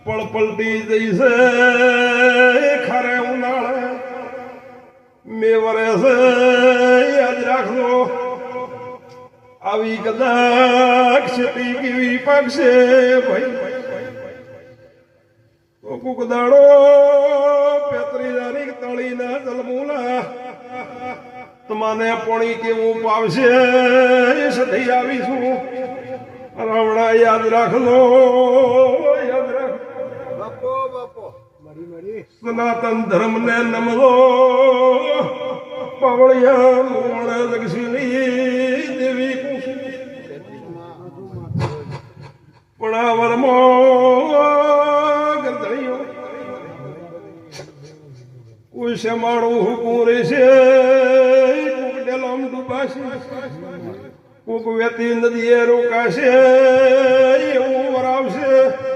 પળપલટી જઈશે ખરે ઉનાળે મેવરે છે યાદ રાખજો આવી કદાચ ખેતી કેવી પાકશે ભાઈ કોક દાડો પેતરીદારી તળીના જલમુલા તમાને પોણી કેવું પાવશે સધી આવીશું રાવણા યાદ રાખજો યાદ રાખ બાપો બાપો મરી મરી સનાતન ધર્મ ને નમલો પાવળિયા મોણ જગશીની દેવી પણાવરમો ગરદણીઓ કોઈ શમાળું હુકું રહેશે કોક ડેલામ ડૂબાશે કોક વેતી નદીએ રોકાશે